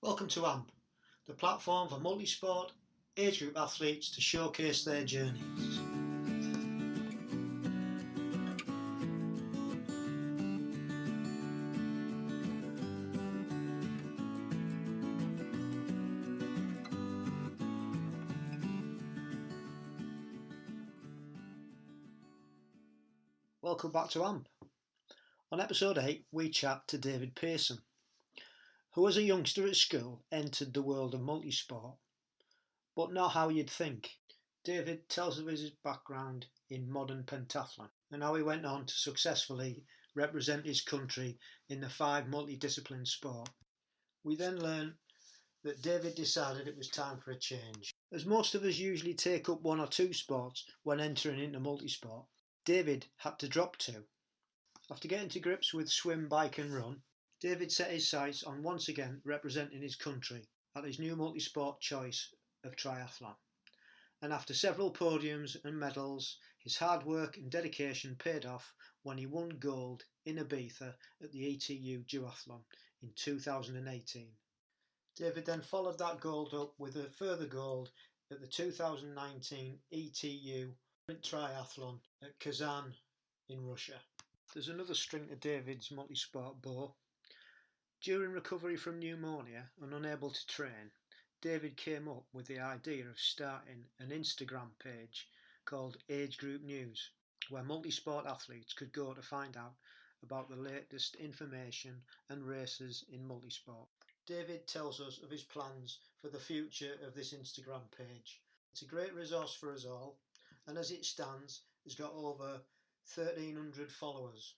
Welcome to AMP, the platform for multisport age group athletes to showcase their journeys. Welcome back to AMP. On episode 8 we chat to David Pearson, who as a youngster at school entered the world of multisport, but not how you'd think. David tells of his background in modern pentathlon and how he went on to successfully represent his country in the 5 multidiscipline sport. We then learn that David decided it was time for a change. As most of us usually take up 1 or 2 sports when entering into multisport, David had to drop 2. After getting to grips with swim, bike and run, David set his sights on once again representing his country at his new multisport choice of triathlon. And after several podiums and medals, his hard work and dedication paid off when he won gold in Ibiza at the ETU Duathlon in 2018. David then followed that gold up with a further gold at the 2019 ETU Triathlon at Kazan in Russia. There's another string to David's multisport bow. During recovery from pneumonia and unable to train, David came up with the idea of starting an Instagram page called Agegroup News, where multisport athletes could go to find out about the latest information and races in multisport. David tells us of his plans for the future of this Instagram page. It's a great resource for us all, and as it stands, it's got over 1,300 followers.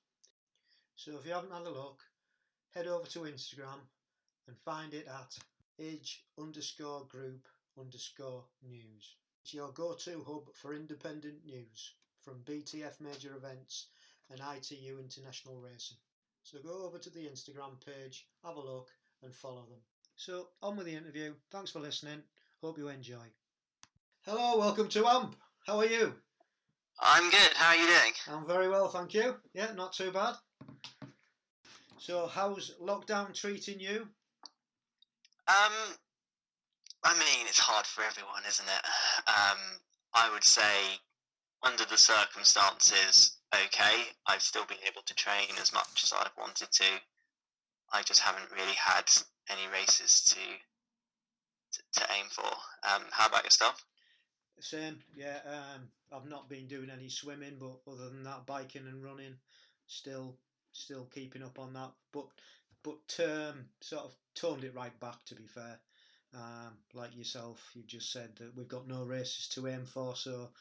So if you haven't had a look, head over to Instagram and find it at age_group_news. It's your go-to hub for independent news from BTF major events and ITU international racing. So go over to the Instagram page, have a look and follow them. So on with the interview. Thanks for listening. Hope you enjoy. Hello, welcome to AMP. How are you? I'm good. How are you doing? I'm very well, thank you. Yeah, not too bad. So how's lockdown treating you? I mean, it's hard for everyone, isn't it? I would say under the circumstances, okay, I've still been able to train as much as I've wanted to. I just haven't really had any races to aim for. How about yourself? Same, yeah. I've not been doing any swimming, but other than that, biking and running, still keeping up on that. But sort of toned it right back, to be fair. Like yourself, you just said that we've got no races to aim for, so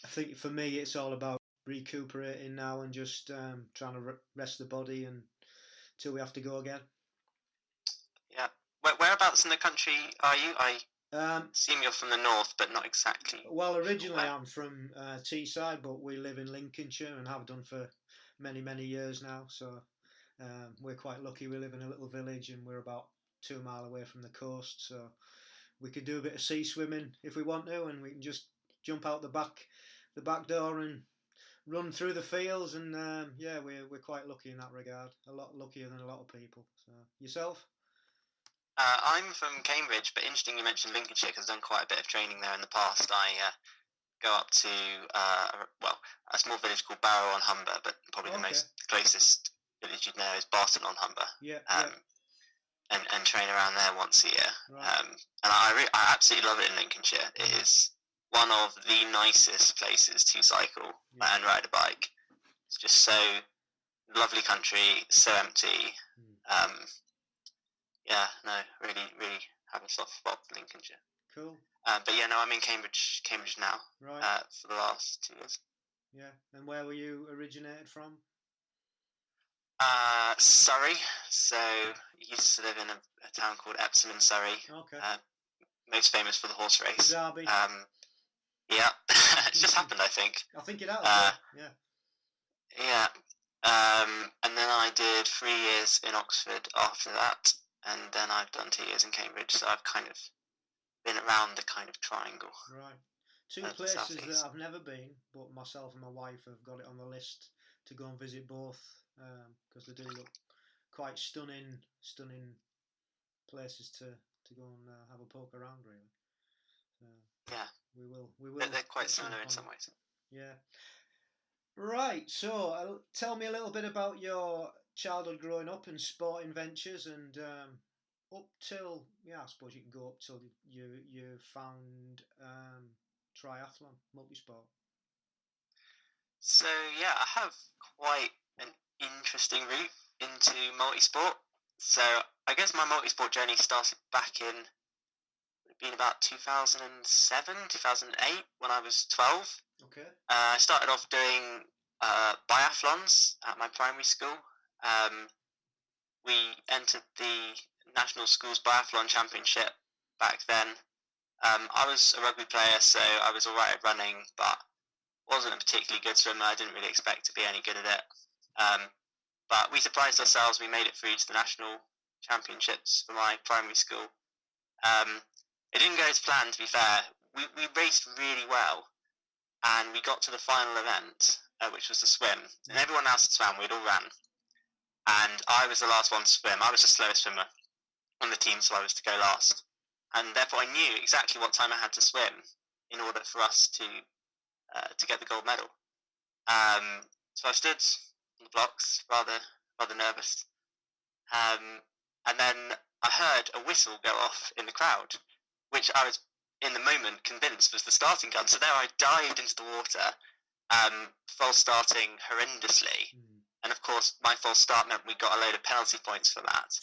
I think for me it's all about recuperating now and just trying to rest the body until we have to go again. Yeah. Whereabouts in the country are you? I assume you're from the north, but not exactly. Well, originally I'm from Teesside, but we live in Lincolnshire and have done for many years now, so we're quite lucky. We live in a little village and we're about 2 miles away from the coast, so we could do a bit of sea swimming if we want to, and we can just jump out the back door and run through the fields, and yeah, we're quite lucky in that regard. A lot luckier than a lot of people. So yourself? I'm from Cambridge, but interesting you mentioned Lincolnshire because I've done quite a bit of training there in the past. I go up to a small village called Barrow-on-Humber, but probably the closest village you'd know is Barton-on-Humber. Yeah. And train around there once a year. Right. And I absolutely love it in Lincolnshire. It is one of the nicest places to cycle and ride a bike. It's just so lovely country, so empty. Really have a soft spot for Lincolnshire. Cool. But yeah, no, I'm in Cambridge now. Right. For the last 2 years. Yeah. And where were you originated from? Surrey. So I used to live in a town called Epsom in Surrey. Okay. Most famous for the horse race. Derby. Yeah. It just happened, I think. I think it has. Yeah. Yeah. And then I did 3 years in Oxford after that, and then I've done 2 years in Cambridge. So I've kind of been around the kind of triangle. Right. 2 places that I've never been, but myself and my wife have got it on the list to go and visit both, because they do look quite stunning places to go and have a poke around, really. So yeah, we will. They're quite similar in some ways. Yeah. Right. So tell me a little bit about your childhood growing up and sporting ventures, and up till I suppose you can go up till you found triathlon, multisport. So yeah, I have quite an interesting route into multisport. So I guess my multisport journey started back in been about 2007, 2008 when I was 12. Okay. I started off doing biathlons at my primary school. We entered the National Schools Biathlon Championship back then. I was a rugby player, so I was alright at running, but wasn't a particularly good swimmer. I didn't really expect to be any good at it. But we surprised ourselves. We made it through to the national championships for my primary school. It didn't go as planned, to be fair. We raced really well, and we got to the final event, which was the swim. And everyone else had swam. We'd all ran. And I was the last one to swim. I was the slowest swimmer on the team, so I was to go last. And therefore I knew exactly what time I had to swim in order for us to get the gold medal. So I stood on the blocks, rather nervous. And then I heard a whistle go off in the crowd, which I was, in the moment, convinced was the starting gun. So there I dived into the water, false starting horrendously. And of course, my false start meant we got a load of penalty points for that.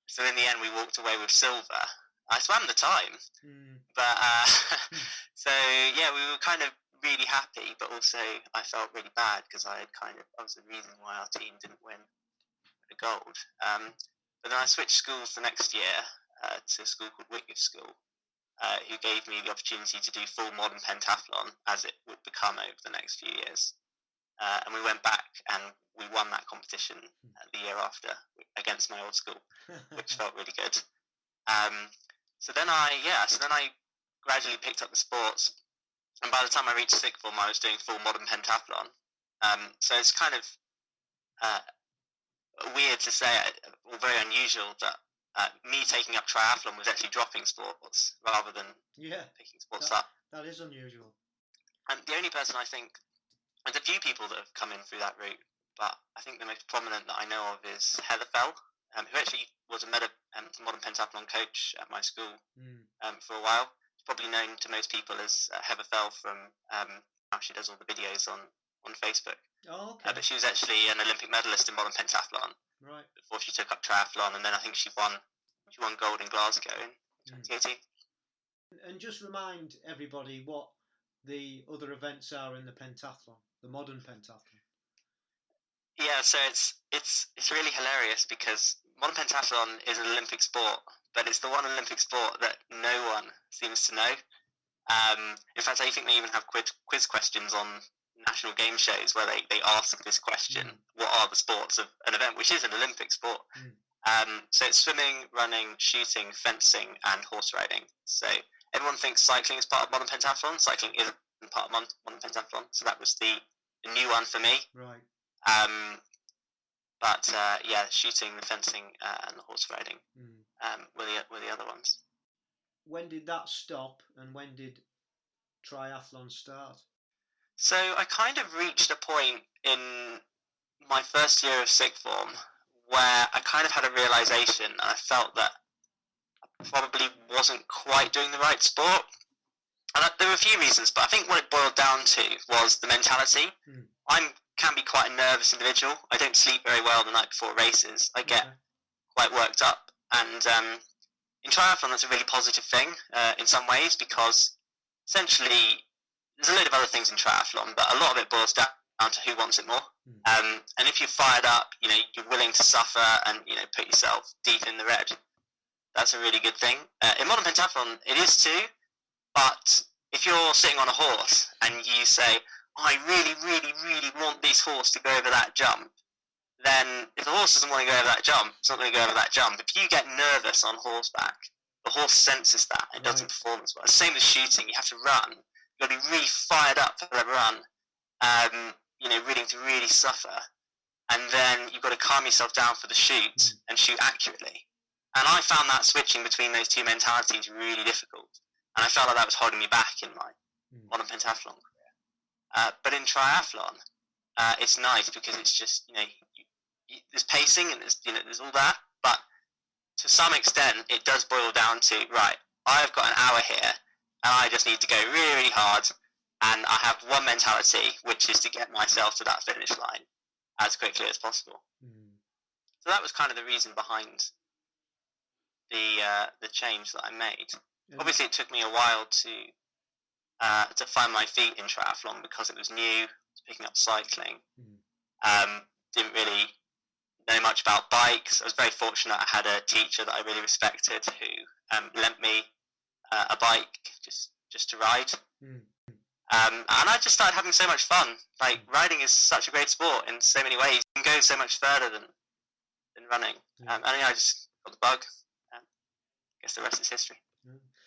So in the end, we walked away with silver. I swam the time, but so yeah, we were kind of really happy, but also I felt really bad because I was the reason why our team didn't win the gold. But then I switched schools the next year to a school called Whitgift School, who gave me the opportunity to do full Modern Pentathlon as it would become over the next few years. And we went back and we won that competition the year after against my old school, which felt really good. So then I gradually picked up the sports, and by the time I reached sixth form, I was doing full Modern Pentathlon. So it's kind of weird to say, or very unusual, that me taking up triathlon was actually dropping sports rather than picking sports up. That is unusual. And the only person I think, there's a few people that have come in through that route, but I think the most prominent that I know of is Heather Fell, who actually was a Modern Pentathlon coach at my school for a while. She's probably known to most people as Heather Fell from how she does all the videos on Facebook. Oh, okay. But she was actually an Olympic medalist in Modern Pentathlon before she took up triathlon, and then I think she won gold in Glasgow in 2018. And just remind everybody what the other events are in the pentathlon, the Modern Pentathlon. Yeah, so it's really hilarious because Modern Pentathlon is an Olympic sport, but it's the one Olympic sport that no one seems to know. In fact, I think they even have quiz questions on national game shows where they ask this question: what are the sports of an event which is an Olympic sport? So it's swimming, running, shooting, fencing, and horse riding. So everyone thinks cycling is part of Modern Pentathlon. Cycling isn't part of Modern Pentathlon, so that was the new one for me. Right. But shooting, the fencing, and the horse riding were the other ones. When did that stop, and when did triathlon start? So I kind of reached a point in my first year of sixth form where I kind of had a realization, and I felt that I probably wasn't quite doing the right sport. And there were a few reasons, but I think what it boiled down to was the mentality. I can be quite a nervous individual. I don't sleep very well the night before races. I get quite worked up. And in triathlon, that's a really positive thing in some ways, because essentially there's a load of other things in triathlon, but a lot of it boils down to who wants it more. And if you're fired up, you're willing to suffer and put yourself deep in the red. That's a really good thing. In Modern Pentathlon, it is too. But if you're sitting on a horse and you say, I really, really, really want this horse to go over that jump, then if the horse doesn't want to go over that jump, it's not going to go over that jump. If you get nervous on horseback, the horse senses that and doesn't perform as well. Same as shooting, you have to run. You've got to be really fired up for the run, willing to really suffer. And then you've got to calm yourself down for the shoot and shoot accurately. And I found that switching between those two mentalities really difficult. And I felt like that was holding me back in my modern pentathlon career. But in triathlon, it's nice because it's just, there's pacing and there's all that. But to some extent, it does boil down to, right, I've got an hour here and I just need to go really, really hard. And I have one mentality, which is to get myself to that finish line as quickly as possible. So that was kind of the reason behind the change that I made. Obviously, it took me a while to find my feet in triathlon because it was new, picking up cycling. Didn't really know much about bikes. I was very fortunate. I had a teacher that I really respected who lent me a bike just to ride. And I just started having so much fun. Like, riding is such a great sport in so many ways. You can go so much further than running. And I just got the bug. I guess the rest is history.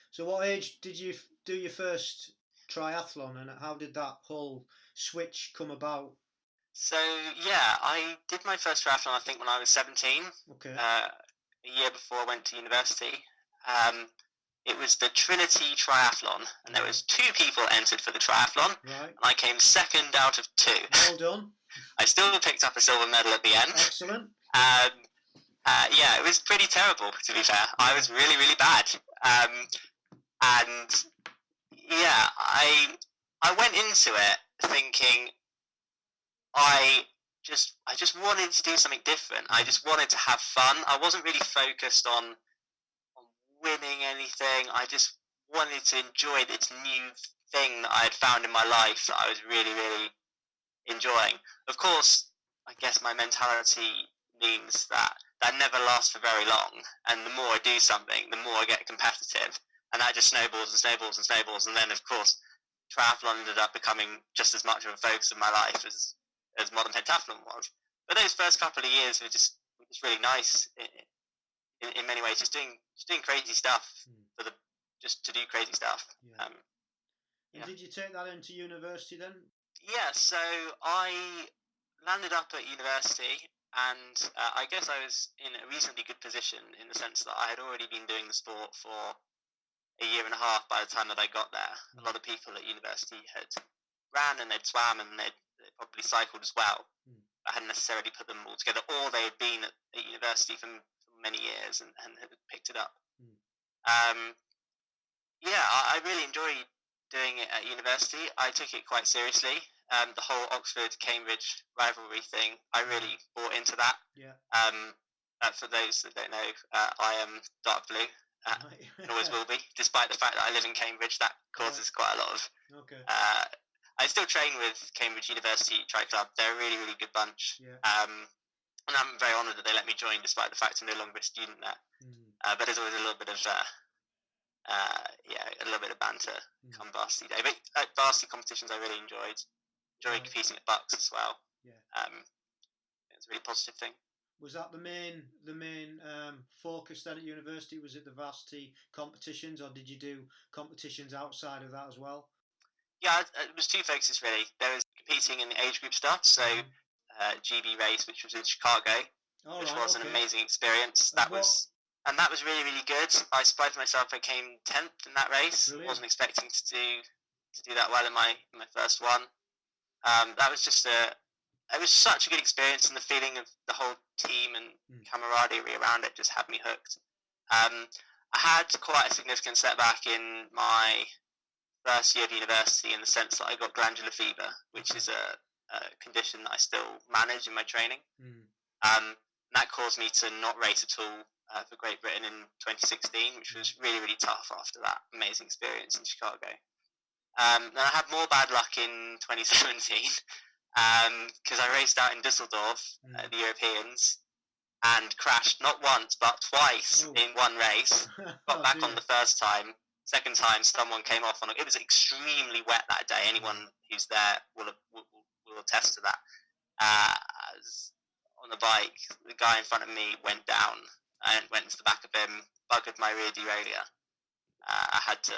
So what age did you do your first triathlon, and how did that whole switch come about? So, yeah, I did my first triathlon, I think, when I was 17. Okay. A year before I went to university. It was the Trinity Triathlon, and there was 2 people entered for the triathlon, right. And I came second out of 2. Well done. I still picked up a silver medal at the end. Excellent. Yeah, it was pretty terrible, to be fair. I was really, really bad. And yeah, I went into it thinking I just wanted to do something different. I just wanted to have fun. I wasn't really focused on winning anything. I just wanted to enjoy this new thing that I had found in my life that I was really, really enjoying. Of course, I guess my mentality means that never lasts for very long, and the more I do something, the more I get competitive, and that just snowballs and snowballs and snowballs, and then of course triathlon ended up becoming just as much of a focus of my life as modern pentathlon was. But those first couple of years were just really nice in many ways, just doing crazy stuff just to do crazy stuff. And did you take that into university then? Yeah, so I landed up at university, and I guess I was in a reasonably good position in the sense that I had already been doing the sport for a year and a half by the time that I got there. A lot of people at university had ran and they'd swam and they'd probably cycled as well. I hadn't necessarily put them all together, or they had been at university for many years and had picked it up. Yeah, I really enjoyed doing it at university. I took it quite seriously. The whole Oxford-Cambridge rivalry thing, I really bought into that. Yeah. For those that don't know, I am dark blue. And always will be, despite the fact that I live in Cambridge. That causes quite a lot of... Okay. I still train with Cambridge University Tri Club. They're a really, really good bunch. Yeah. And I'm very honoured that they let me join, despite the fact I'm no longer a student there. But there's always a little bit of a little bit of banter come varsity day. But at varsity competitions, I really enjoyed competing at Bucks as well. Yeah. It's a really positive thing. Was that the main focus then at university? Was it the varsity competitions, or did you do competitions outside of that as well? Yeah, it was 2 focuses really. There was competing in the Agegroup stuff, so GB race, which was in Chicago, which was an amazing experience. That was really, really good. I surprised myself. I came 10th in that race. Brilliant. Wasn't expecting to do that well in my first one. That was it was such a good experience, and the feeling of the whole team and camaraderie around it just had me hooked. I had quite a significant setback in my first year of university in the sense that I got glandular fever, which is a condition that I still manage in my training. That caused me to not race at all for Great Britain in 2016, which was really, really tough after that amazing experience in Chicago. Then I had more bad luck in 2017 because I raced out in Düsseldorf at the Europeans and crashed not once but twice in one race. Got back on the first time. Second time, someone came off on it. It was extremely wet that day. Anyone who's there will attest to that. On the bike, the guy in front of me went down and went into the back of him, buggered my rear derailleur. I had to.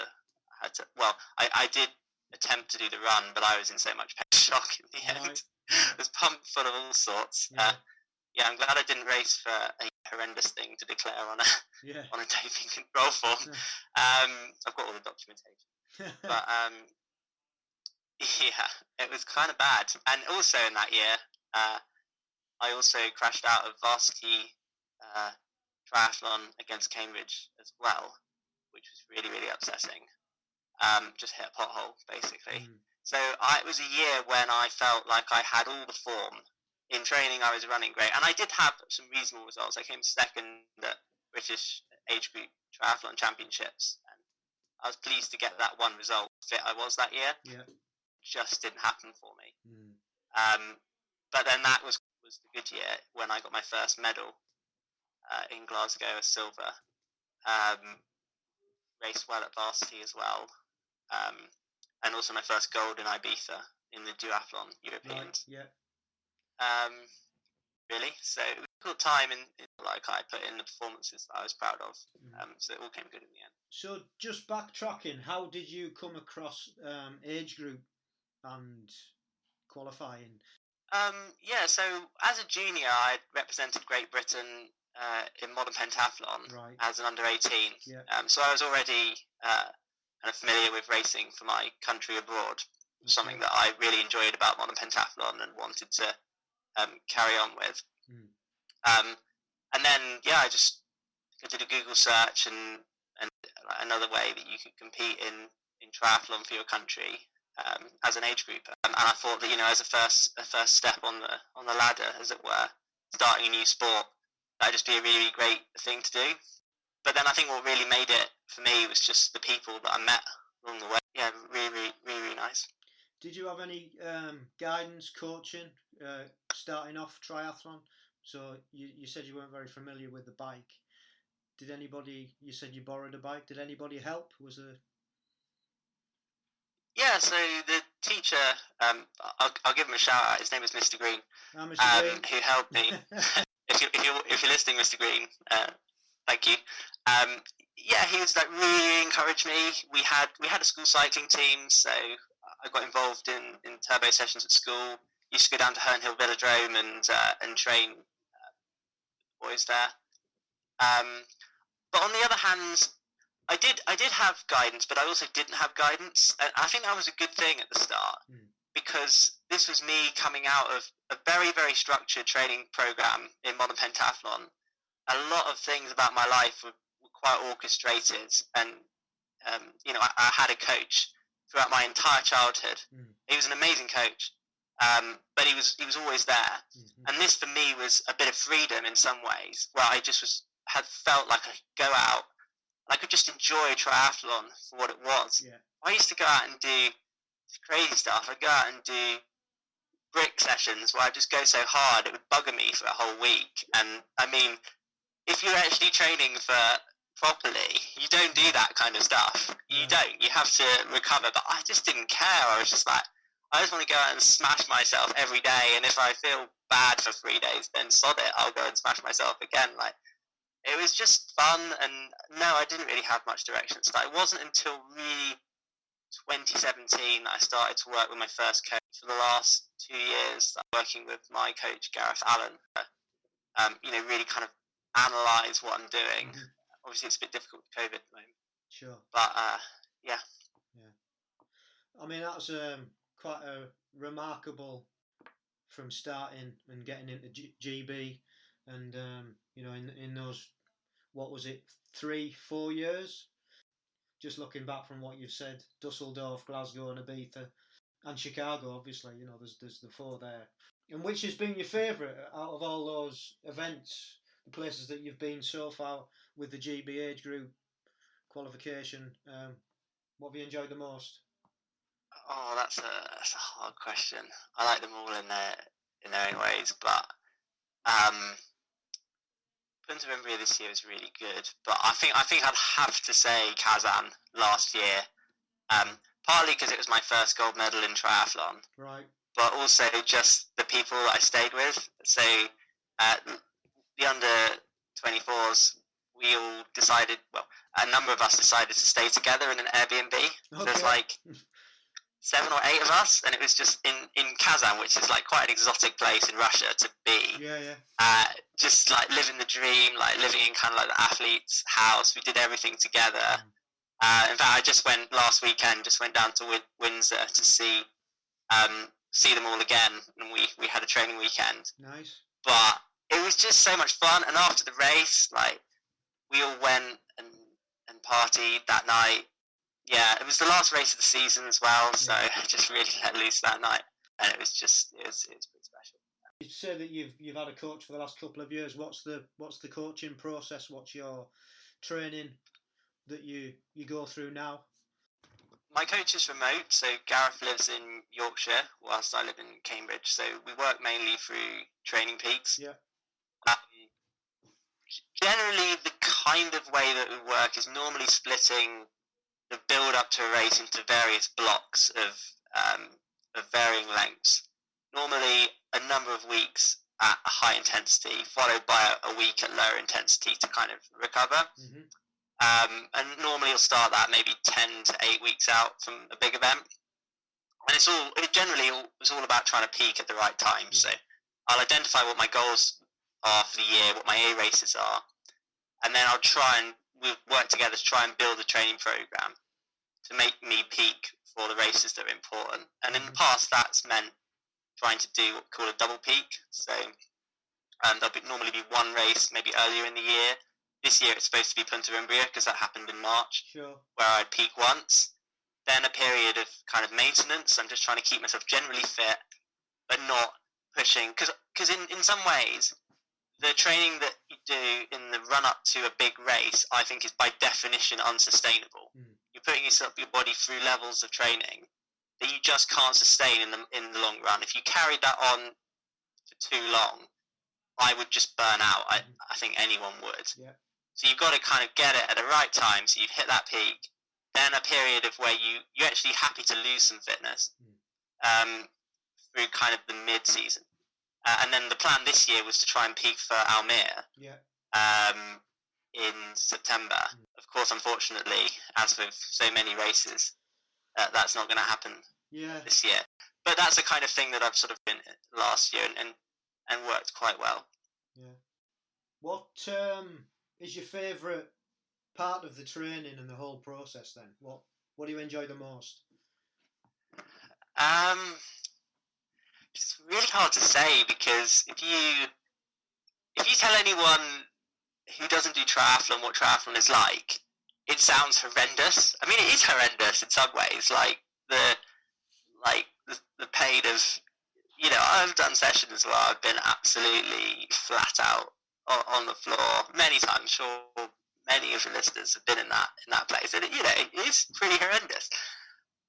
Well, I did attempt to do the run, but I was in so much pain shock in the end. It was pumped full of all sorts. yeah, I'm glad I didn't race for a horrendous thing to declare on a Yeah. on a doping control form. I've got all the documentation, but yeah, it was kind of bad. And also in that year, I also crashed out of varsity triathlon against Cambridge as well, which was really, really upsetting. Just hit a pothole, basically. So it was a year when I felt like I had all the form. In training, I was running great. And I did have some reasonable results. I came second at British Agegroup Triathlon Championships. And I was pleased to get that one result. Fit I was that year. Yeah. Just didn't happen for me. But then that was the good year when I got my first medal in Glasgow, a silver. Raced well at varsity as well. And also my first gold in Ibiza in the Duathlon Europeans. Right, yeah. Really, so it was a cool time, and like I put in the performances that I was proud of. So it all came good in the end. So just backtracking, how did you come across Agegroup and qualifying? Yeah, so as a junior, I represented Great Britain in Modern Pentathlon as an under-18. Yeah. So I was already kind of familiar with racing for my country abroad, something that I really enjoyed about Modern Pentathlon and wanted to carry on with. And then, yeah, I did a Google search and another way that you could compete in triathlon for your country as an age grouper. And I thought that, as a first step on the ladder, as it were, starting a new sport, that'd just be a really great thing to do. But then I think what really made it for me was just the people that I met along the way. Yeah, really, really, really, really nice. Did you have any guidance, coaching, starting off triathlon? So you said you weren't very familiar with the bike. Did anybody? You said you borrowed a bike. Did anybody help? Was there? Yeah, so the teacher, I'll give him a shout out. His name is Mr. Green, Mr. Green. Who helped me. if you're listening, Mr. Green, thank you. Yeah, he was really encouraged me. We had a school cycling team, so I got involved in turbo sessions at school. Used to go down to Herne Hill Velodrome and train boys there. But on the other hand, I did have guidance, but I also didn't have guidance. And I think that was a good thing at the start because this was me coming out of a very, very structured training program in Modern Pentathlon. A lot of things about my life were quite orchestrated, and I had a coach throughout my entire childhood. He was an amazing coach, but he was always there. And this for me was a bit of freedom in some ways, where I just had felt like I could go out and I could just enjoy triathlon for what it was. Yeah. I used to go out and do crazy stuff. I'd go out and do brick sessions where I'd just go so hard it would bugger me for a whole week. And I mean, if you're actually training for properly, you don't do that kind of stuff. You don't. You have to recover. But I just didn't care. I was just like, I just want to go out and smash myself every day. And if I feel bad for 3 days, then sod it. I'll go and smash myself again. Like, it was just fun. And no, I didn't really have much direction. So it wasn't until really 2017 that I started to work with my first coach. For the last 2 years, I'm working with my coach, Gareth Allen. Really kind of analyse what I'm doing. Obviously, it's a bit difficult with COVID at the moment. Sure. But, yeah. I mean, that's quite a remarkable from starting and getting into GB and, in those, what was it, 3-4 years? Just looking back from what you've said, Dusseldorf, Glasgow and Ibiza and Chicago, obviously, there's the 4 there. And which has been your favourite out of all those events, the places that you've been so far with the GB age group qualification? What have you enjoyed the most? Oh, that's a hard question. I like them all in their own ways, but Punta Umbria this year was really good. But I think I'd have to say Kazan last year, partly because it was my first gold medal in triathlon, right? But also just the people that I stayed with. So the under 24s, we all decided. Well, a number of us decided to stay together in an Airbnb. Okay. There's like 7 or 8 of us, and it was just in Kazan, which is like quite an exotic place in Russia to be. Yeah. Just like living the dream, like living in kind of like the athlete's house. We did everything together. In fact, I just went last weekend. Just went down to Windsor to see them all again, and we had a training weekend. Nice. But it was just so much fun. And after the race, like we all went and partied that night. Yeah, it was the last race of the season as well, so I just really let loose that night, and it was pretty special. You say that you've had a coach for the last couple of years. What's the coaching process? What's your training that you go through now? My coach is remote, so Gareth lives in Yorkshire whilst I live in Cambridge, so we work mainly through Training Peaks. Yeah. Generally, the kind of way that we work is normally splitting the build up to a race into various blocks of varying lengths. Normally, a number of weeks at a high intensity, followed by a week at lower intensity to kind of recover. And normally you'll start that maybe 10 to 8 weeks out from a big event. And it's all about trying to peak at the right time. So I'll identify what my goals are for the year, what my A races are, and then we'll work together to try and build a training program to make me peak for the races that are important. And in the past, that's meant trying to do what we call a double peak. So there'll normally be one race maybe earlier in the year. This year it's supposed to be Punta Umbria because that happened in March, where I'd peak once. Then a period of kind of maintenance. I'm just trying to keep myself generally fit, but not pushing. Because in some ways, the training that you do in the run-up to a big race, I think, is by definition unsustainable. You're putting your body through levels of training that you just can't sustain in the long run. If you carried that on for too long, I would just burn out. I think anyone would. Yeah. So you've got to kind of get it at the right time, so you've hit that peak. Then a period of where you're actually happy to lose some fitness through kind of the mid-season. And then the plan this year was to try and peak for Almere in September. Of course, unfortunately, as with so many races, that's not going to happen this year. But that's the kind of thing that I've sort of been last year and worked quite well. Yeah. What is your favourite part of the training and the whole process then? What do you enjoy the most? It's really hard to say, because if you tell anyone who doesn't do triathlon what triathlon is like, it sounds horrendous. I mean, it is horrendous in some ways. Like the pain of, I've done sessions where I've been absolutely flat out on the floor many times. Sure, many of the listeners have been in that place, and it is pretty horrendous.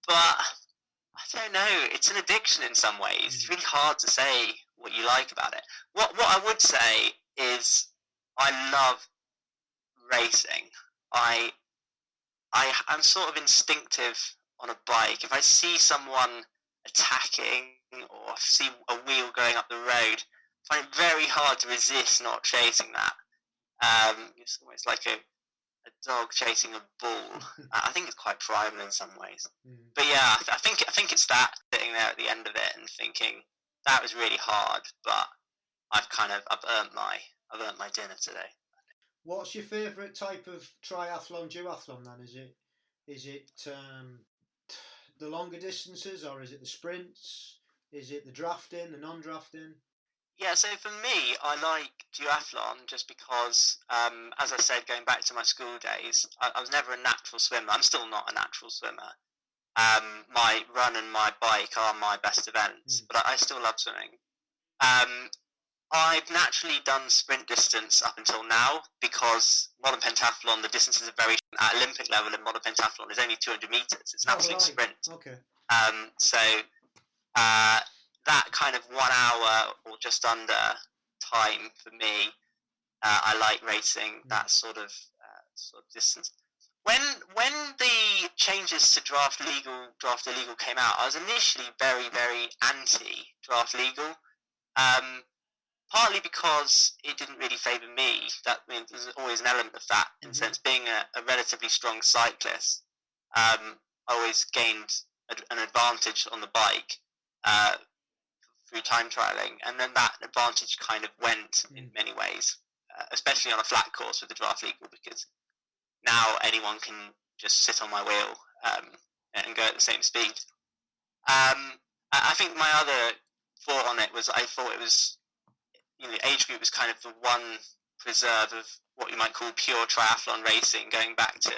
But I don't know. It's an addiction in some ways. It's really hard to say what you like about it. What I would say is I love racing. I'm sort of instinctive on a bike. If I see someone attacking or see a wheel going up the road, I find it very hard to resist not chasing that. It's almost like a dog chasing a bull. I think it's quite primal in some ways. But yeah, I think it's that, sitting there at the end of it and thinking that was really hard, but I've earned my dinner today. What's your favourite type of triathlon/duathlon then? Is it the longer distances, or is it the sprints? Is it the drafting, the non-drafting? Yeah, so for me, I like duathlon just because, as I said, going back to my school days, I was never a natural swimmer. I'm still not a natural swimmer. My run and my bike are my best events, but I still love swimming. I've naturally done sprint distance up until now because Modern Pentathlon, the distances are very, at Olympic level in Modern Pentathlon, is only 200 metres. It's an absolute sprint. Okay. So that kind of 1 hour or just under time for me, I like racing that sort of distance. When the changes to draft illegal came out, I was initially very, very anti draft legal. Partly because it didn't really favour me. That means there's always an element of that, in the sense being a relatively strong cyclist. I always gained an advantage on the bike through time trialing, and then that advantage kind of went in many ways, especially on a flat course with the draft legal, because now anyone can just sit on my wheel and go at the same speed. I think my other thought on it was I thought it was, Agegroup was kind of the one preserve of what you might call pure triathlon racing, going back to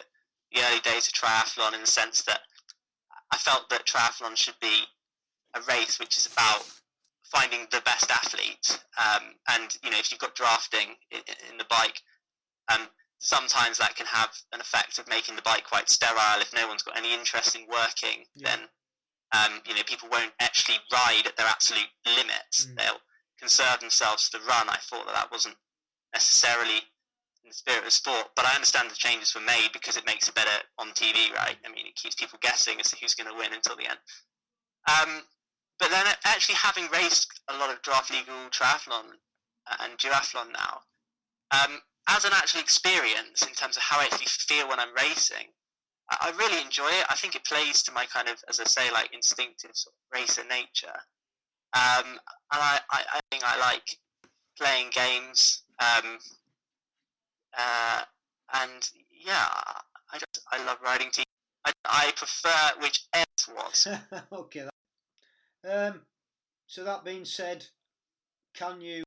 the early days of triathlon, in the sense that I felt that triathlon should be a race which is about finding the best athlete. And, if you've got drafting in the bike, sometimes that can have an effect of making the bike quite sterile. If no one's got any interest in working, then people won't actually ride at their absolute limits. They'll conserve themselves to the run. I thought that wasn't necessarily in the spirit of the sport, but I understand the changes were made because it makes it better on TV, right? I mean, it keeps people guessing as to who's going to win until the end. But then actually having raced a lot of draft legal triathlon and duathlon now, as an actual experience in terms of how I actually feel when I'm racing, I really enjoy it. I think it plays to my kind of, as I say, like instinctive sort of racer nature. And I think I like playing games. And yeah, I love riding team. I prefer whichever it was. Okay. So that being said, can you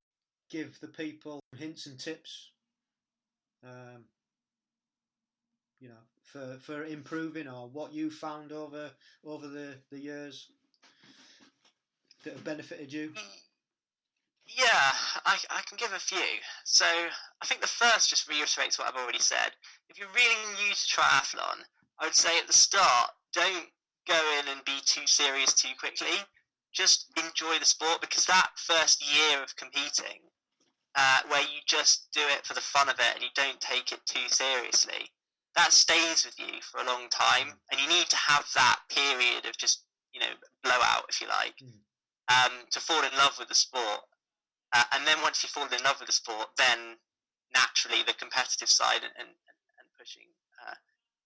give the people hints and tips, for improving, or what you found over the years that have benefited you? Yeah, I can give a few. So I think the first just reiterates what I've already said. If you're really new to triathlon, I would say at the start, don't go in and be too serious too quickly. Just enjoy the sport, because that first year of competing, where you just do it for the fun of it and you don't take it too seriously, that stays with you for a long time, and you need to have that period of just, blowout, if you like, to fall in love with the sport. And then once you fall in love with the sport, then naturally the competitive side and pushing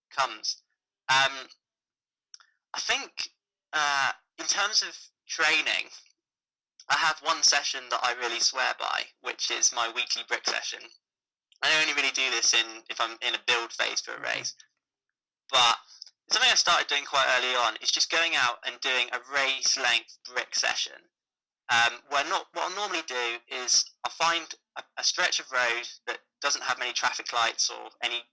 comes. I think in terms of training, I have one session that I really swear by, which is my weekly brick session. I only really do this if I'm in a build phase for a race. But something I started doing quite early on is just going out and doing a race length brick session. What I'll normally do is I'll find a stretch of road that doesn't have many traffic lights or any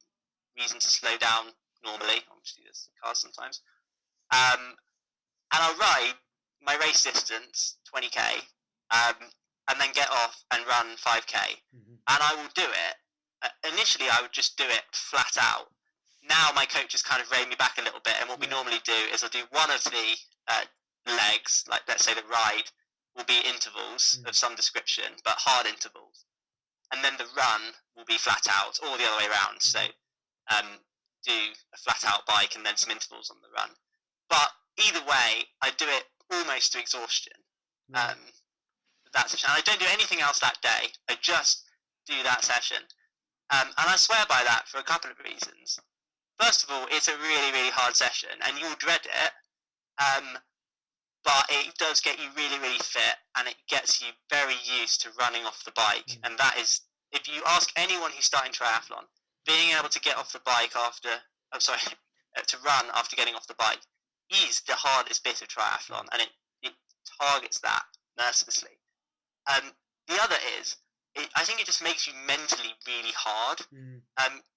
reason to slow down normally. Obviously, there's cars sometimes. And I'll ride my race distance, 20k, and then get off and run 5k. And I will do it. Initially, I would just do it flat out. Now my coach has kind of reined me back a little bit, and what we normally do is I'll do one of the legs, like let's say the ride, will be intervals of some description, but hard intervals. And then the run will be flat out, or the other way around. So do a flat out bike and then some intervals on the run. But either way, I do it almost to exhaustion. That session. And I don't do anything else that day. I just do that session. And I swear by that for a couple of reasons. First of all, it's a really, really hard session, and you'll dread it. But it does get you really, really fit, and it gets you very used to running off the bike. And that is, if you ask anyone who's starting triathlon, being able to get off the bike to run after getting off the bike is the hardest bit of triathlon, and it targets that mercilessly. The other is, I think it just makes you mentally really hard,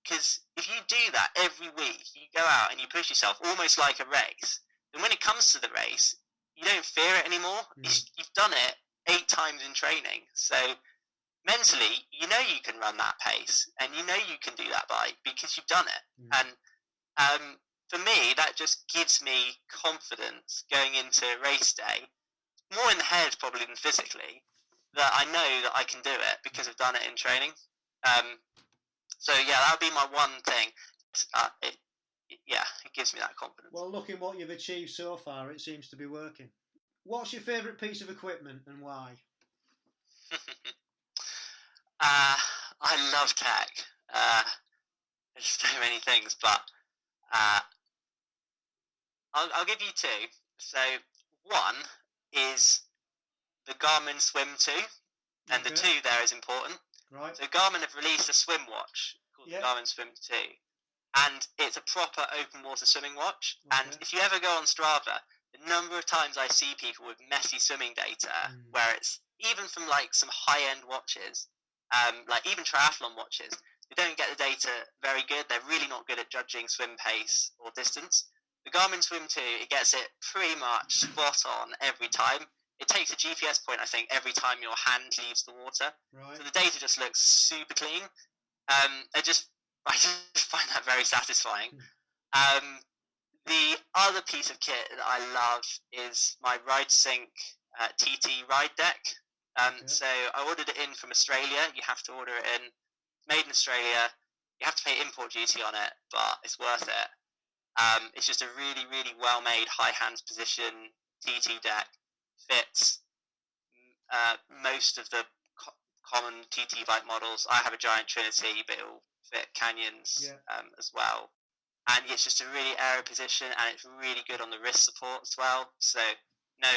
because if you do that every week, you go out and you push yourself almost like a race, and when it comes to the race, you don't fear it anymore. You've done it 8 times in training, so mentally, you know you can run that pace, and you know you can do that bike because you've done it. And for me, that just gives me confidence going into race day, more in the head probably than physically, that I know that I can do it because I've done it in training. So yeah, that would be my one thing. It gives me that confidence. Well, looking what you've achieved so far, it seems to be working. What's your favourite piece of equipment and why? I love tech. There's so many things, but I'll give you 2. So one is the Garmin Swim 2, and the 2 there is important. Right. So Garmin have released a swim watch called the Garmin Swim 2, and it's a proper open water swimming watch. And if you ever go on Strava, the number of times I see people with messy swimming data, where it's even from like some high-end watches, like even triathlon watches, they don't get the data very good. They're really not good at judging swim pace or distance. The Garmin Swim 2, it gets it pretty much spot on every time. It takes a GPS point, I think, every time your hand leaves the water. Right. So the data just looks super clean. I just find that very satisfying. The other piece of kit that I love is my RideSync TT ride deck. So I ordered it in from Australia. You have to order it in. It's made in Australia. You have to pay import duty on it, but it's worth it. It's just a really, really well-made high hands position TT deck. Fits most of the common TT bike models. I have a Giant Trinity, but it will fit Canyons as well. And it's just a really aero position, and it's really good on the wrist support as well. So no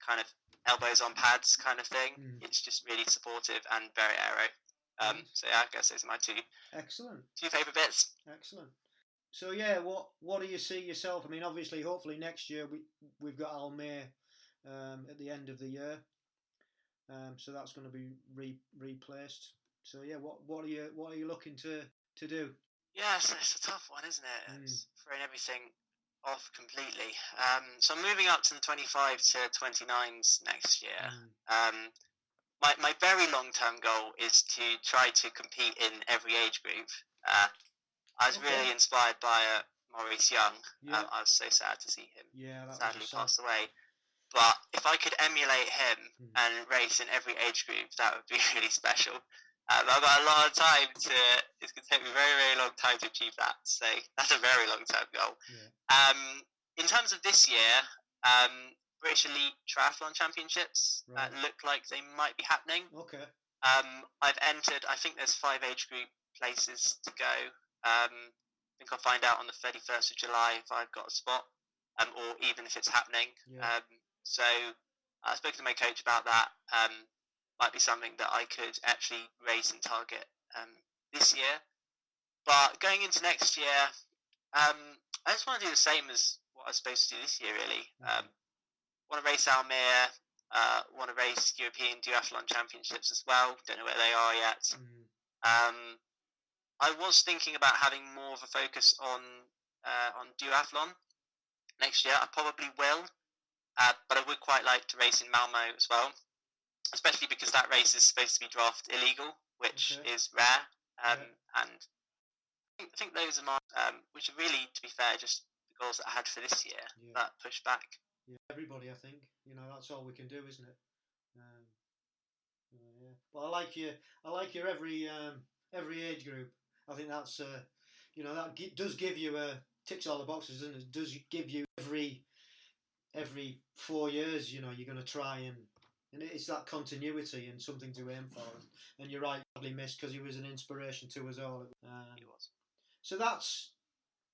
kind of elbows on pads kind of thing. It's just really supportive and very aero. So yeah, I guess those are my two favourite bits. Excellent. So what do you see yourself? I mean, obviously, hopefully next year we've got Almere at the end of the year, so that's going to be replaced. So what are you looking to do? Yeah, it's a tough one, isn't it? It's throwing everything off completely. So I'm moving up to the 25 to 29s next year. My very long-term goal is to try to compete in every age group. I was really inspired by Maurice Young. I was so sad to see him sadly pass away. But if I could emulate him and race in every age group, that would be really special. I've got a lot of time it's going to take me a very, very long time to achieve that. So that's a very long-term goal. In terms of this year, British Elite Triathlon Championships look like they might be happening. I've entered, I think there's 5 age group places to go. I think I'll find out on the 31st of July if I've got a spot, or even if it's happening. So I spoke to my coach about that. Might be something that I could actually race and target this year. But going into next year, I just want to do the same as what I was supposed to do this year, really. Want to race Almere, want to race European Duathlon Championships as well. Don't know where they are yet. I was thinking about having more of a focus on duathlon next year. I probably will, but I would quite like to race in Malmo as well, especially because that race is supposed to be draft illegal, which is rare. And I think those are my, which are really, to be fair, just the goals that I had for this year, that pushed back. Yeah, everybody, I think, that's all we can do, isn't it? But I like your every age group. I think that's that does give you ticks all the boxes, and it does give you every 4 years. You're going to try and it's that continuity and something to aim for. And you're right, probably missed because he was an inspiration to us all. He was. So that's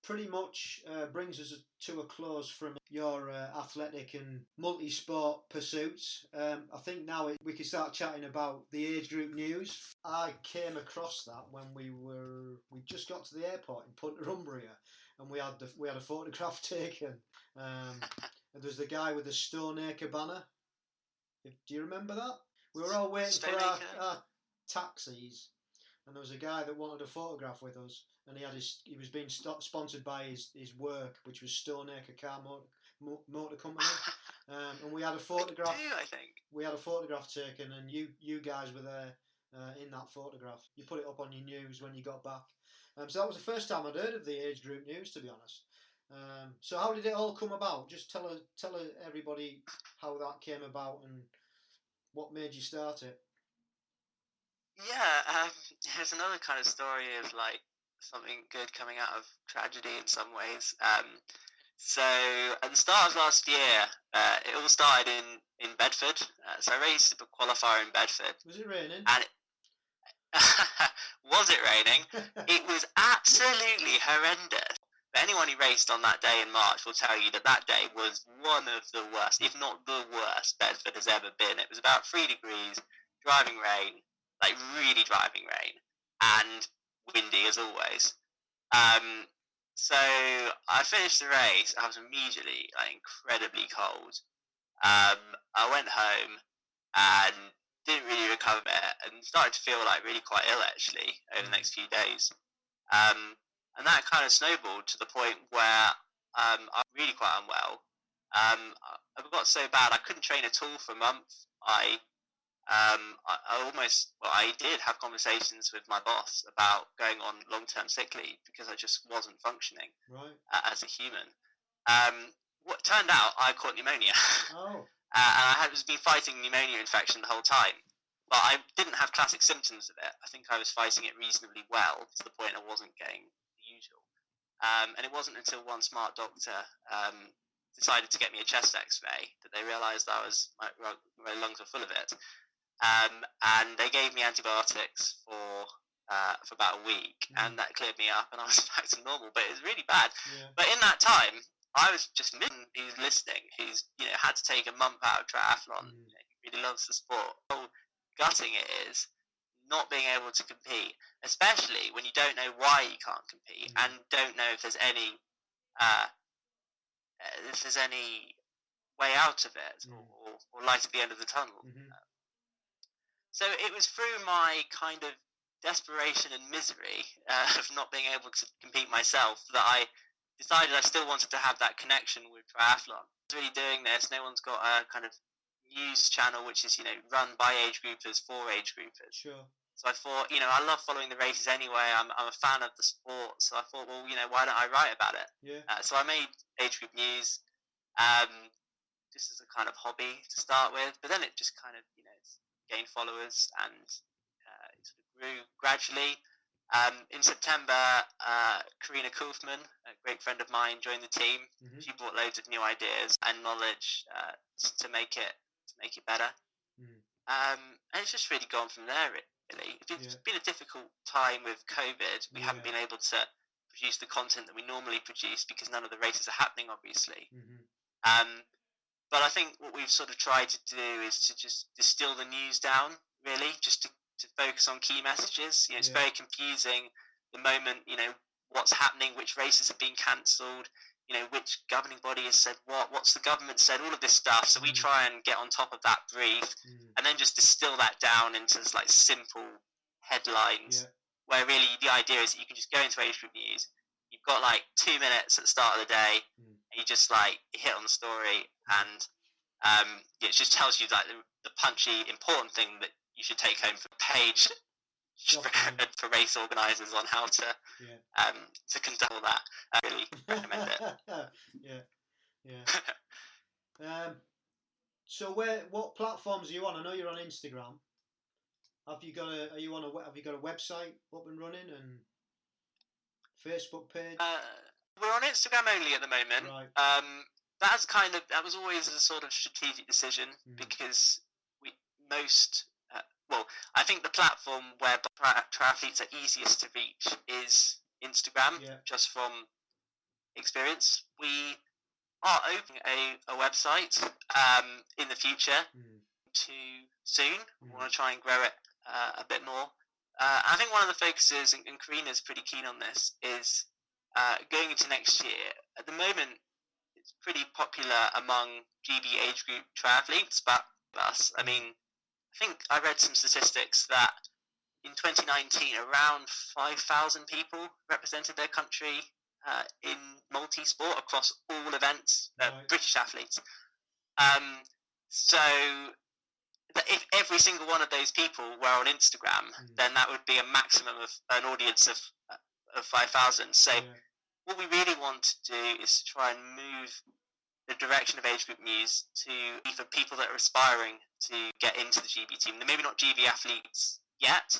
pretty much brings us to a close from your athletic and multi-sport pursuits. I think now we can start chatting about the age group news. I came across that when we just got to the airport in Punta Umbria, and we had a photograph taken. And there's the guy with the Stoneacre banner. Do you remember that? We were all waiting for our taxis, and there was a guy that wanted a photograph with us, and he was being sponsored by his work, which was Stoneacre Car Motor Company, and we had a photograph. I think we had a photograph taken, and you guys were there in that photograph. You put it up on your news when you got back. So that was the first time I'd heard of the age group news, to be honest. So how did it all come about? Just tell everybody how that came about and what made you start it. Yeah, there's another kind of story of like something good coming out of tragedy in some ways. So at the start of last year, it all started in Bedford. So I raced a qualifier in Bedford. Was it raining? And was it raining? It was absolutely horrendous. But anyone who raced on that day in March will tell you that that day was one of the worst, if not the worst, Bedford has ever been. It was about 3 degrees, driving rain, like really driving rain, and windy as always. So I finished the race. I was immediately like incredibly cold. I went home and didn't really recover it, and started to feel like really quite ill actually over the next few days. And that kind of snowballed to the point where I was really quite unwell. I got so bad I couldn't train at all for a month. I did have conversations with my boss about going on long-term sick leave because I just wasn't functioning as a human. What turned out, I caught pneumonia. Oh. And I had been fighting pneumonia infection the whole time, but I didn't have classic symptoms of it. I think I was fighting it reasonably well to the point I wasn't getting the usual. And it wasn't until one smart doctor decided to get me a chest X-ray that they realised that my lungs were full of it. And they gave me antibiotics for about a week, and that cleared me up, and I was back to normal. But it was really bad. Yeah. But in that time, I was just who's listening, who's had to take a month out of triathlon. He really loves the sport. How gutting it is not being able to compete, especially when you don't know why you can't compete and don't know if there's any way out of it or light at the end of the tunnel. So it was through my kind of desperation and misery of not being able to compete myself that I decided I still wanted to have that connection with triathlon. I was really doing this. No one's got a kind of news channel which is run by age groupers for age groupers. Sure. So I thought, I love following the races anyway. I'm a fan of the sport, so I thought, well, why don't I write about it? Yeah. So I made age group news, just as a kind of hobby to start with. But then it just kind of gained followers and it sort of grew gradually. In September, Karina Kaufman, a great friend of mine, joined the team. She brought loads of new ideas and knowledge to make it better. And it's just really gone from there. Really, it's been a difficult time with COVID. We haven't been able to produce the content that we normally produce because none of the races are happening, obviously. But I think what we've sort of tried to do is to just distill the news down, really, just to focus on key messages. It's very confusing the moment, what's happening, which races have been cancelled, which governing body has said what's the government said, all of this stuff. So we try and get on top of that brief and then just distill that down into like simple headlines where really the idea is that you can just go into age group news. You've got like 2 minutes at the start of the day and you just like hit on the story and it just tells you like the punchy important thing that you should take home for the page for race organisers on how to conduct all that. I really recommend it. So what platforms are you on? I know you're on Instagram. Have you got a website up and running and Facebook page? We're on Instagram only at the moment. Right. That was always a sort of strategic decision because I think the platform where triathletes are easiest to reach is Instagram, just from experience. We are opening a website in the future too soon. We want to try and grow it a bit more. I think one of the focuses, and Karina's pretty keen on this, is going into next year. At the moment, it's pretty popular among GB age group triathletes, but us. I mean, I think I read some statistics that in 2019, around 5,000 people represented their country in multisport across all events, British athletes. So if every single one of those people were on Instagram, then that would be a maximum of an audience of 5,000. So what we really want to do is to try and move the direction of age group news to be for people that are aspiring to get into the GB team. They're maybe not GB athletes yet,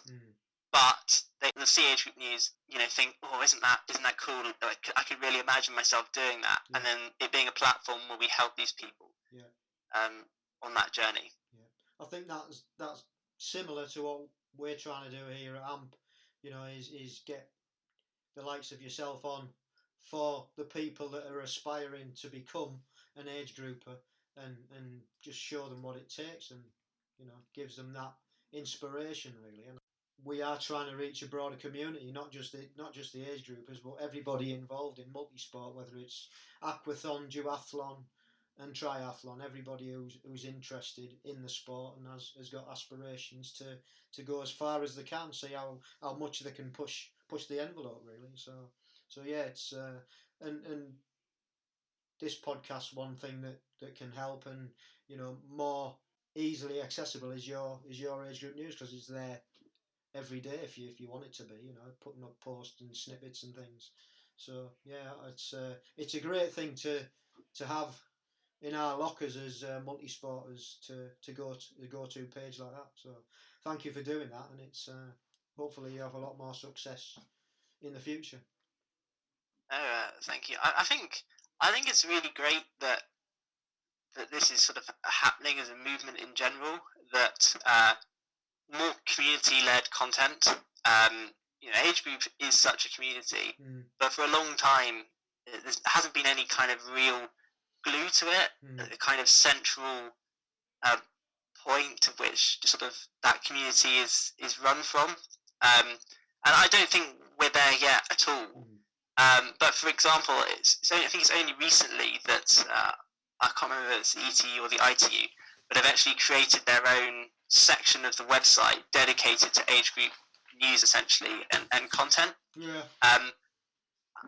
but they'll see age group news, think, oh, isn't that cool? I could really imagine myself doing that, and then it being a platform where we help these people on that journey. I think that's similar to what we're trying to do here at AMP. Is get the likes of yourself on for the people that are aspiring to become an age grouper, and just show them what it takes, and gives them that inspiration really. And we are trying to reach a broader community, not just the age groupers, but everybody involved in multisport, whether it's aquathon, duathlon, and triathlon. Everybody who's interested in the sport and has got aspirations to go as far as they can, see how much they can push the envelope really. So yeah, it's and this podcast, one thing that can help, and more easily accessible is your age group news, because it's there every day if you want it to be, putting up posts and snippets and things. So yeah, it's a great thing to have in our lockers as multisporters, to go to the go-to page like that. So thank you for doing that, and it's hopefully you have a lot more success in the future. Thank you. I think it's really great that this is sort of happening as a movement in general, that more community-led content. Agegroup is such a community, but for a long time there hasn't been any kind of real glue to it, a kind of central point of which sort of that community is run from. And I don't think we're there yet at all. But for example, I think it's only recently that I can't remember if it's the ETU or the ITU, but they've actually created their own section of the website dedicated to age group news, essentially, and content. Yeah. And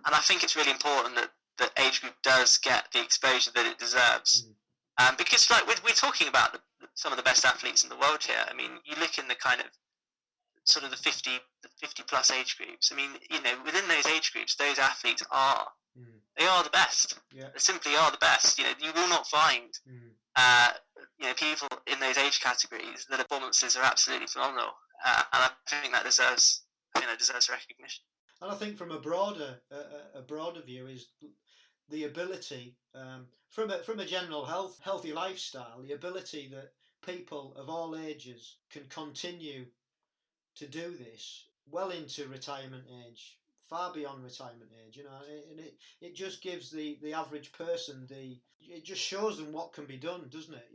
I think it's really important that age group does get the exposure that it deserves. Because we're talking about some of the best athletes in the world here. I mean, you look in the kind of sort of the 50 plus age groups. I mean, within those age groups, those athletes are they are the best. Yeah. They simply are the best. You will not find people in those age categories that performances are absolutely phenomenal. And I think that deserves recognition. And I think from a broader view is the ability, from a general healthy lifestyle, the ability that people of all ages can continue to do this well into retirement age, far beyond retirement age, and it just gives the average person it just shows them what can be done, doesn't it?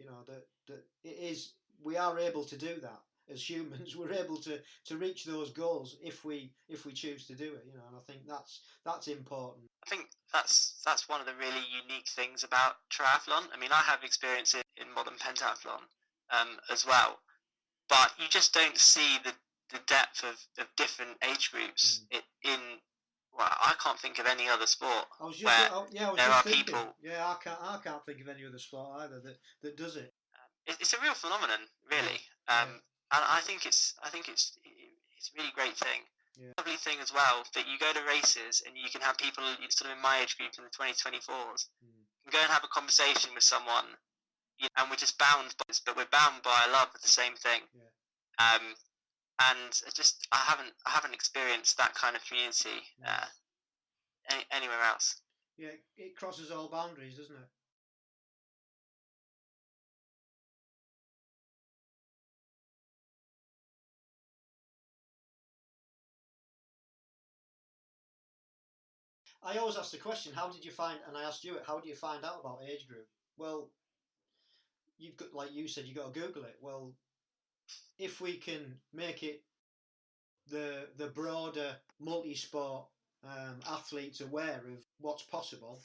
That it is, we are able to do that as humans. We're able to reach those goals if we choose to do it, and I think that's important. I think that's one of the really unique things about triathlon. I mean, I have experience in Modern Pentathlon as well, but you just don't see the depth of different age groups I can't think of any other sport there are people. Yeah, I can't think of any other sport either that does it. It's a real phenomenon, really, and I think it's a really great thing. Yeah. Lovely thing as well that you go to races and you can have people sort of in my age group in the 2024s. You can go and have a conversation with someone, and we're just bound by a love of the same thing. Yeah. And I haven't experienced that kind of community anywhere else. Yeah, it crosses all boundaries, doesn't it? I always ask the question, and I asked you, how do you find out about age group? Well, you've got, like you said, you've got to Google it. Well, if we can make it the broader multi-sport athletes aware of what's possible,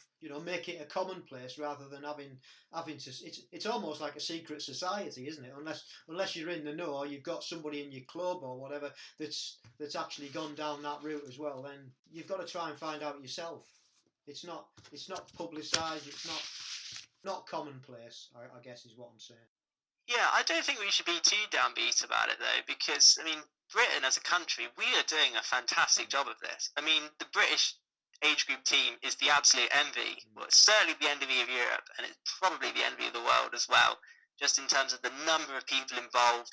make it a commonplace rather than having to. It's almost like a secret society, isn't it? Unless you're in the know, or you've got somebody in your club or whatever that's actually gone down that route as well. Then you've got to try and find out yourself. It's not publicised. It's not commonplace, I guess is what I'm saying. Yeah, I don't think we should be too downbeat about it though, because I mean, Britain as a country, we are doing a fantastic job of this. I mean, the British age group team is the absolute envy. Well, it's certainly the envy of Europe, and it's probably the envy of the world as well, just in terms of the number of people involved.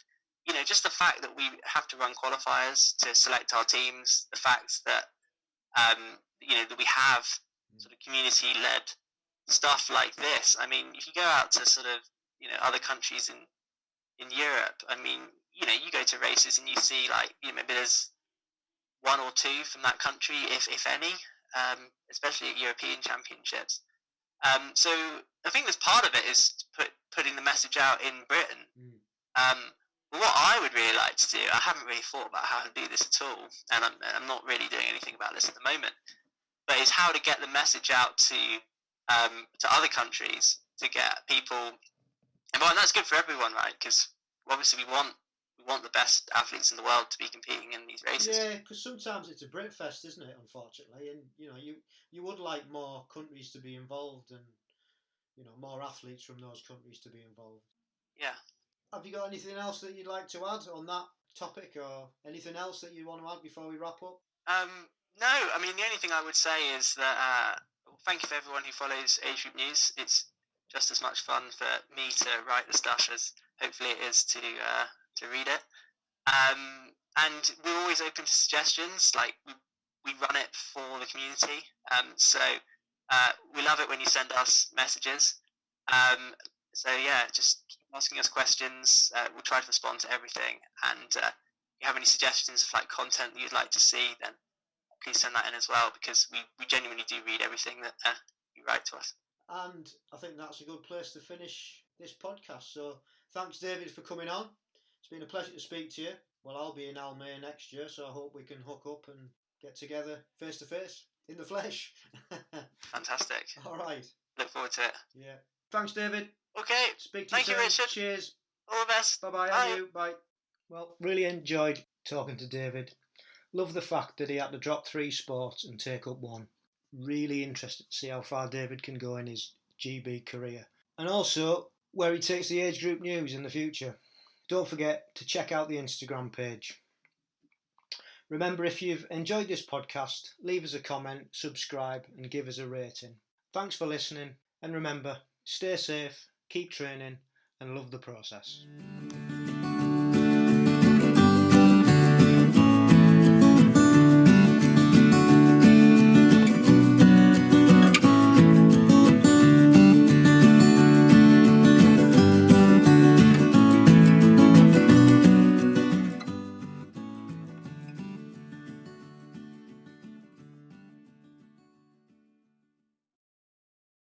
Just the fact that we have to run qualifiers to select our teams, the fact that that we have sort of community-led stuff like this. I mean, if you go out to sort of other countries in Europe, I mean, you go to races and you see maybe there's one or two from that country, if any. especially at European Championships. So I think that's part of it is putting the message out in Britain. What I would really like to do, I haven't really thought about how to do this at all, and I'm not really doing anything about this at the moment, but is how to get the message out to other countries, to get people, and that's good for everyone, right? Because obviously we want the best athletes in the world to be competing in these races. Yeah, because sometimes it's a Britfest, isn't it? Unfortunately, and you would like more countries to be involved, and more athletes from those countries to be involved. Yeah. Have you got anything else that you'd like to add on that topic, or anything else that you want to add before we wrap up? No, I mean, the only thing I would say is that thank you for everyone who follows Agegroup News. It's just as much fun for me to write the stuff as hopefully it is to read it. And we're always open to suggestions. Like, we run it for the community. So we love it when you send us messages. So yeah, just keep asking us questions. We'll try to respond to everything. And if you have any suggestions of content that you'd like to see, then please send that in as well, because we genuinely do read everything that you write to us. And I think that's a good place to finish this podcast. So thanks, David, for coming on. It's been a pleasure to speak to you. Well, I'll be in Almere next year, so I hope we can hook up and get together face to face in the flesh. Fantastic. All right. Look forward to it. Yeah. Thanks, David. Okay. Speak to you soon. Thank you, Richard. Cheers. All the best. Bye-bye. Bye. And you. Bye. Well, really enjoyed talking to David. Love the fact that he had to drop 3 sports and take up 1. Really interested to see how far David can go in his GB career. And also where he takes the Agegroup News in the future. Don't forget to check out the Instagram page. Remember, if you've enjoyed this podcast, leave us a comment, subscribe and give us a rating. Thanks for listening, and remember, stay safe, keep training and love the process.